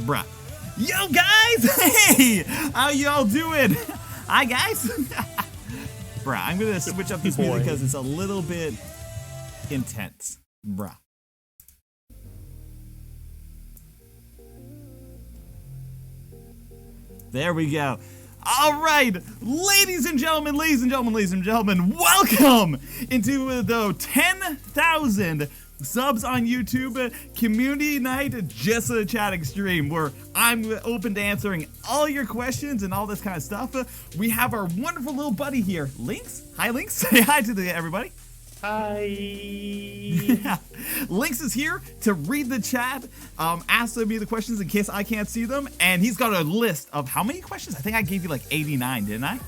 Bruh. Yo, guys! Hey! How y'all doing? Hi, guys! Bruh, I'm gonna switch up this music because it's a little bit intense. Bruh. There we go. All right, ladies and gentlemen, welcome into the 10,000 subs on YouTube community night just a chatting stream where I'm open to answering all your questions and all this kind of stuff. We have our wonderful little buddy here, Linx. Hi, Linx. Say hi to everybody. Hi. Linx is here to read the chat, ask me the questions in case I can't see them, and he's got a list of how many questions? I think I gave you like 89, didn't I?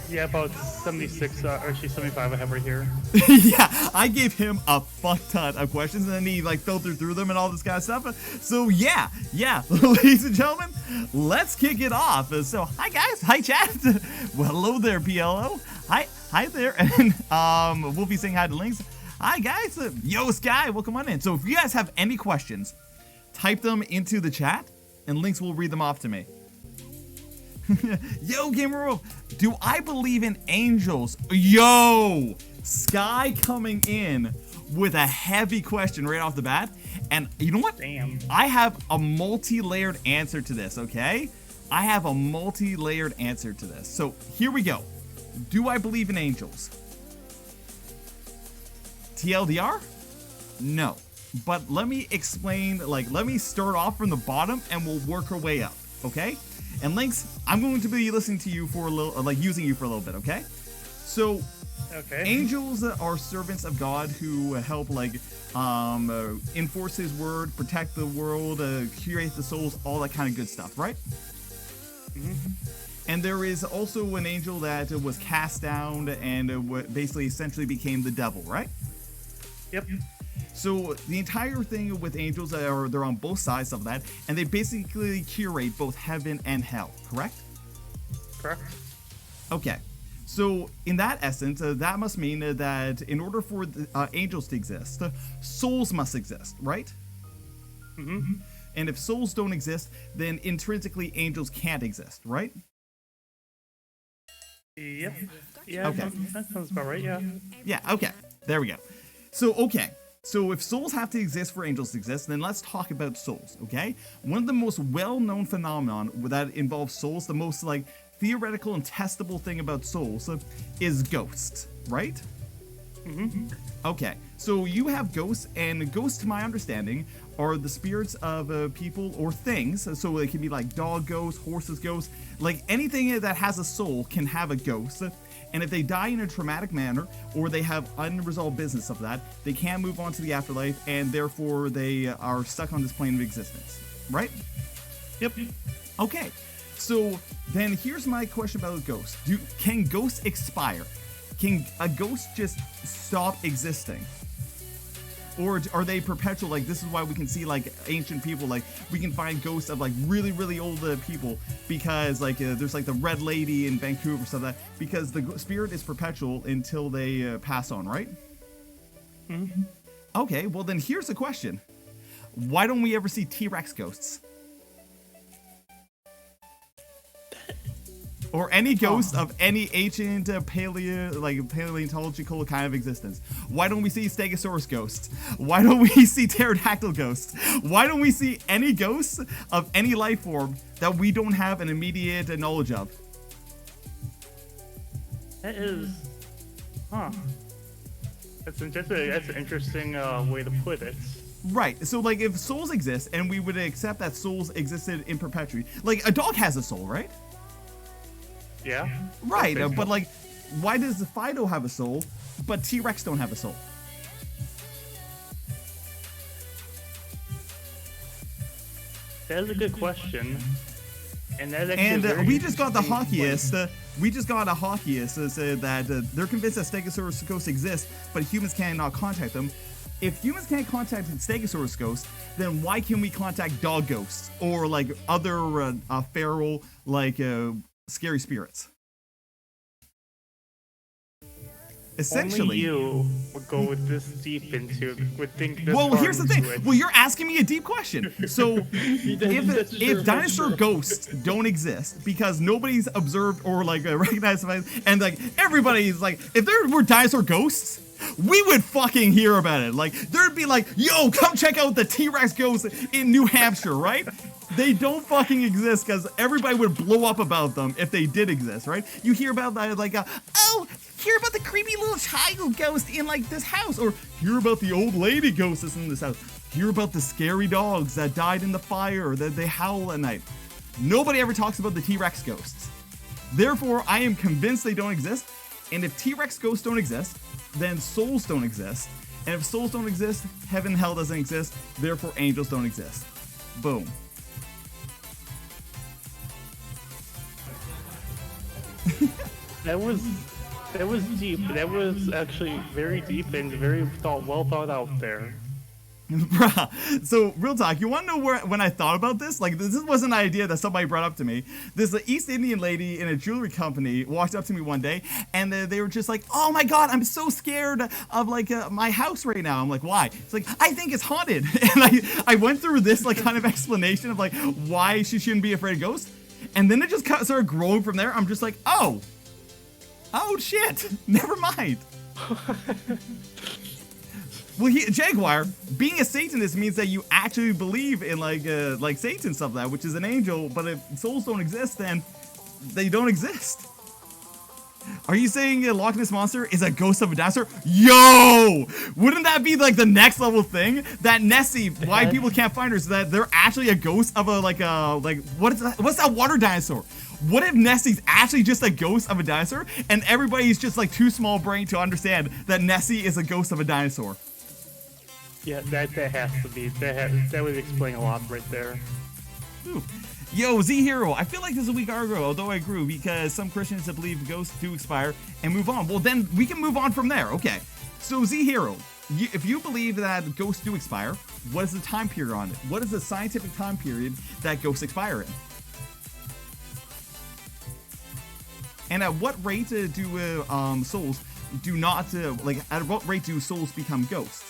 Yeah, about 76, actually 75 I have right here. Yeah, I gave him a fuck ton of questions, and then he like filtered through them and all this kind of stuff. So yeah, ladies and gentlemen, let's kick it off. So hi guys, hi chat. Well, hello there, PLO. Hi there, and we'll be saying hi to Linx. Hi guys, yo Sky, welcome on in. So if you guys have any questions, type them into the chat, and Linx will read them off to me. Yo, Gamer Wolf, do I believe in angels? Yo, Sky coming in with a heavy question right off the bat. And you know what? Damn. I have a multi-layered answer to this, okay? I have a multi-layered answer to this. So here we go. Do I believe in angels? TLDR? No. But let me explain, let me start off from the bottom and we'll work our way up, okay? And Linx, I'm going to be listening to you for a little, using you for a little bit, okay? So, okay. Angels are servants of God who help, enforce His word, protect the world, curate the souls, all that kind of good stuff, right? Mm-hmm. And there is also an angel that was cast down and basically essentially became the devil, right? Yep. So the entire thing with angels they're on both sides of that, and they basically curate both heaven and hell, correct? Correct. Okay. So in that essence, that must mean that in order for angels to exist, souls must exist, right? Mm-hmm. And if souls don't exist, then intrinsically angels can't exist, right? Yep. Yeah, okay. That sounds about right, yeah. Yeah, okay. There we go. So, okay. So if souls have to exist for angels to exist, then let's talk about souls, okay? One of the most well-known phenomenon that involves souls, the most theoretical and testable thing about souls is ghosts, right? Mm-hmm. Okay, so you have ghosts, and ghosts, to my understanding, are the spirits of people or things. So it can be like dog ghosts, horses ghosts, anything that has a soul can have a ghost. And if they die in a traumatic manner, or they have unresolved business of that, they can't move on to the afterlife, and therefore they are stuck on this plane of existence, right? Yep. Okay, so then here's my question about ghosts. Can ghosts expire? Can a ghost just stop existing? Or are they perpetual? This is why we can see ancient people, we can find ghosts of really, really old people because there's the Red Lady in Vancouver, stuff like that, because the spirit is perpetual until they pass on, right? Mm-hmm. Okay, well then here's the question. Why don't we ever see T-Rex ghosts? Or any ghost of any ancient paleontological kind of existence. Why don't we see Stegosaurus ghosts? Why don't we see pterodactyl ghosts? Why don't we see any ghosts of any life form that we don't have an immediate knowledge of? That is... Huh. That's an interesting way to put it. Right, so if souls exist, and we would accept that souls existed in perpetuity, a dog has a soul, right? Yeah. Right, but why does the Fido have a soul, but T-Rex don't have a soul? That is a good question. And we just got the hockeyist. We just got a hockeyist said that they're convinced that Stegosaurus ghosts exist, but humans cannot contact them. If humans can't contact Stegosaurus ghosts, then why can we contact dog ghosts or other feral scary spirits? Essentially. Only you would go this deep into would think this Well, far here's the into thing. it. Well, you're asking me a deep question. So, if dinosaur ghosts don't exist because nobody's observed or like recognized them, and like everybody's like, if there were dinosaur ghosts, we would fucking hear about it. Like, there'd be like, yo, come check out the T-Rex ghost in New Hampshire, right? They don't fucking exist because everybody would blow up about them if they did exist, right? You hear about that, like, oh, hear about the creepy little child ghost in like this house, or hear about the old lady ghost that's in this house. Hear about the scary dogs that died in the fire, that they howl at night. Nobody ever talks about the T-Rex ghosts. Therefore, I am convinced they don't exist. And if T-Rex ghosts don't exist, then souls don't exist. And if souls don't exist, heaven and hell doesn't exist. Therefore, angels don't exist. Boom. That was deep. That was actually very deep and very well thought out there. Bruh, so real talk, you want to know when I thought about this? Like, this wasn't an idea that somebody brought up to me. This East Indian lady in a jewelry company walked up to me one day, and they were just like, oh my god, I'm so scared of like my house right now. I'm like, why? It's like, I think it's haunted. And I went through this like kind of explanation of like why she shouldn't be afraid of ghosts, and then it just started growing from there. I'm just like, oh shit, never mind. Well, Jaguar, being a Satanist means that you actually believe in like Satan stuff like that, which is an angel. But if souls don't exist, then they don't exist. Are you saying a Loch Ness monster is a ghost of a dinosaur? Yo, wouldn't that be like the next level thing? That Nessie, why people can't find her, is that they're actually a ghost of a like what's that water dinosaur? What if Nessie's actually just a ghost of a dinosaur, and everybody's just like too small brain to understand that Nessie is a ghost of a dinosaur? Yeah, that has to be. That would explain a lot right there. Ooh. Yo, Z Hero, I feel like this is a weak argument, although I agree, because some Christians believe ghosts do expire and move on. Well, then we can move on from there. Okay. So, Z Hero, if you believe that ghosts do expire, what is the time period on it? What is the scientific time period that ghosts expire in? And at what rate do souls do not, at what rate do souls become ghosts?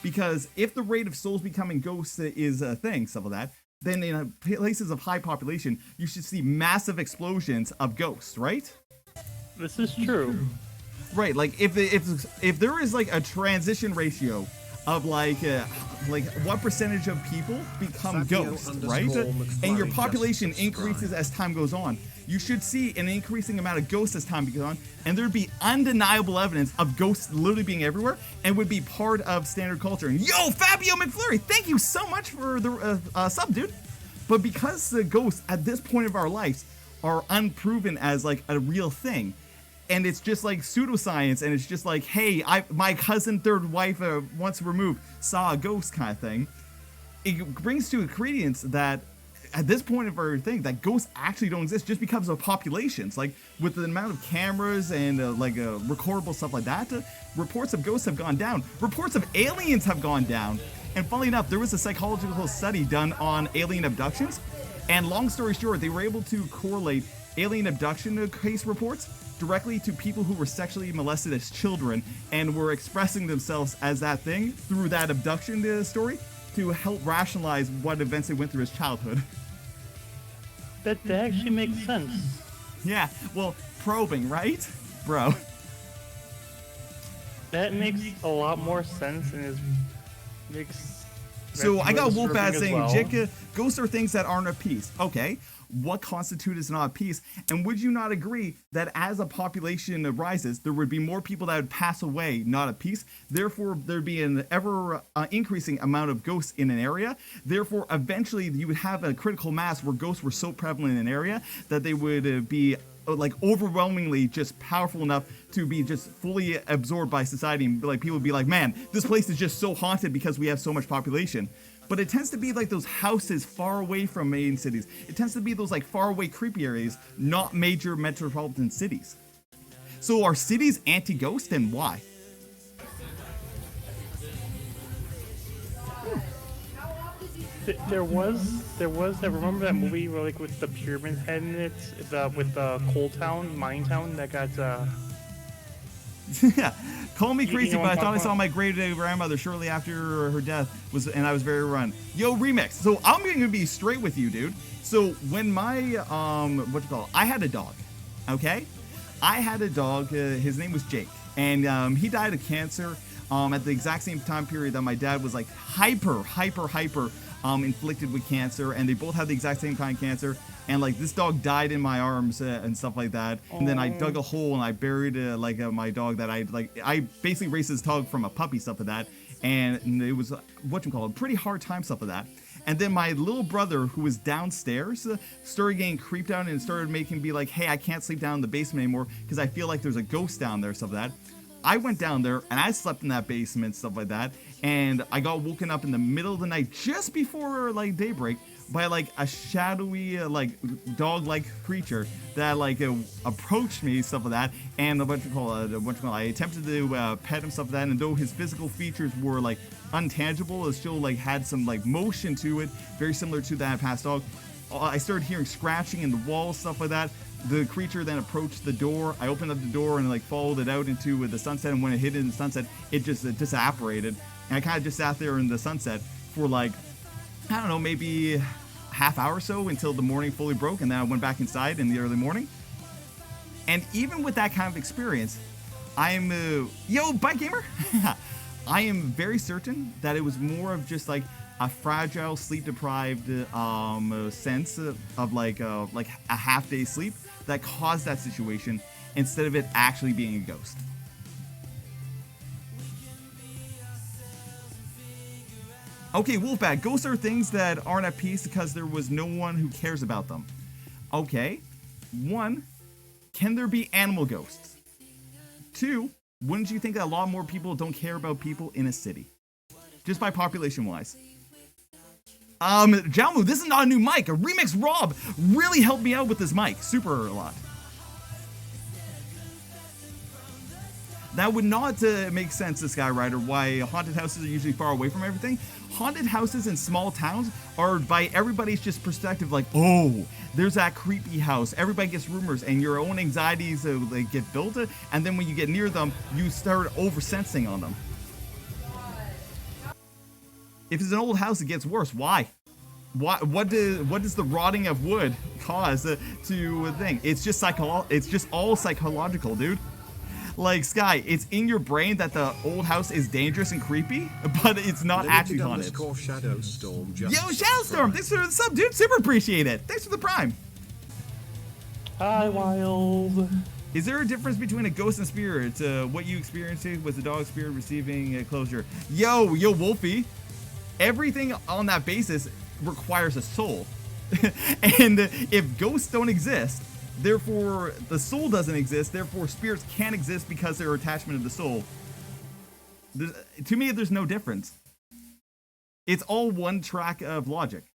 Because if the rate of souls becoming ghosts is a thing, stuff like that, then in places of high population, you should see massive explosions of ghosts, right? This is true. Right, like if there is like a transition ratio of like what percentage of people become ghosts, right? And your population increases as time goes on. You should see an increasing amount of ghosts as time goes on, and there'd be undeniable evidence of ghosts literally being everywhere and would be part of standard culture. And yo, Fabio McFlurry, thank you so much for the sub, dude. But because the ghosts at this point of our lives are unproven as like a real thing, and it's just like pseudoscience, and it's just like, hey, my cousin third wife once removed saw a ghost kind of thing, it brings to a credence that at this point of our thing, that ghosts actually don't exist just because of populations. Like, with the amount of cameras and recordable stuff like that, reports of ghosts have gone down. Reports of aliens have gone down. And funnily enough, there was a psychological study done on alien abductions. And long story short, they were able to correlate alien abduction case reports directly to people who were sexually molested as children and were expressing themselves as that thing through that abduction story to help rationalize what events they went through as childhood. That actually makes sense. Yeah, well, probing, right? Bro. That makes a lot more sense and makes... So I got Wolfaz saying, well. Jika, ghosts are things that aren't a piece. Okay, what constitutes not a piece? And would you not agree that as a population rises, there would be more people that would pass away, not a piece? Therefore, there'd be an ever increasing amount of ghosts in an area. Therefore, eventually, you would have a critical mass where ghosts were so prevalent in an area that they would be like overwhelmingly just powerful enough to be just fully absorbed by society. And like people would be like, man, this place is just so haunted because we have so much population. But it tends to be like those houses far away from main cities. It tends to be those like far away creepy areas, not major metropolitan cities. So are cities anti-ghost, and why? There was. I remember that movie where, like, with the pyramid head in it, with the coal town, mine town that got. Call me You crazy, know but what I I'm thought I talking saw about? my great grandmother shortly after her death and I was very run. Yo, Remix. So I'm going to be straight with you, dude. So when my I had a dog. Okay, I had a dog. His name was Jake, and he died of cancer. At the exact same time period that my dad was like hyper inflicted with cancer, and they both had the exact same kind of cancer. And like this dog died in my arms and stuff like that. And then I dug a hole and I buried my dog that I basically raised this dog from a puppy, stuff like that. And it was pretty hard time, stuff like that. And then my little brother, who was downstairs, started getting creeped out and started making me be like, hey, I can't sleep down in the basement anymore because I feel like there's a ghost down there, stuff like that. I went down there and I slept in that basement, stuff like that. And I got woken up in the middle of the night just before like daybreak by like a shadowy like dog-like creature that like approached me, stuff like that. And I attempted to pet him, stuff like that. And though his physical features were like untangible, it still like had some like motion to it, very similar to that past dog. I started hearing scratching in the walls, stuff like that. The creature then approached the door. I opened up the door and like followed it out into the sunset. And when it hit in the sunset, it just disapparated. And I kind of just sat there in the sunset for like, I don't know, maybe a half hour or so until the morning fully broke. And then I went back inside in the early morning. And even with that kind of experience, I'm, yo, Bike Gamer! I am very certain that it was more of just like a fragile, sleep-deprived sense of like a half-day sleep that caused that situation instead of it actually being a ghost. Okay, Wolfbag, ghosts are things that aren't at peace because there was no one who cares about them. Okay, 1, can there be animal ghosts? 2, wouldn't you think that a lot more people don't care about people in a city? Just by population-wise. Jalmu, this is not a new mic. A Remix Rob really helped me out with this mic. Super a lot. That would not make sense, this guy, Ryder, why haunted houses are usually far away from everything. Haunted houses in small towns are by everybody's just perspective like, oh, there's that creepy house. Everybody gets rumors and your own anxieties they get built. And then when you get near them, you start over-sensing on them. If it's an old house, it gets worse. Why? What does the rotting of wood cause to a thing? It's just all psychological, dude. Like, Sky, it's in your brain that the old house is dangerous and creepy, but it's not actually haunted. Yo, Shadowstorm, thanks for the sub, dude. Super appreciate it. Thanks for the prime. Hi, Wild. Is there a difference between a ghost and spirit? What you experienced was the dog spirit receiving closure. Yo, Wolfie. Everything on that basis requires a soul. And if ghosts don't exist, therefore the soul doesn't exist, therefore spirits can't exist because they're attachment of the soul. To me, there's no difference. It's all one track of logic.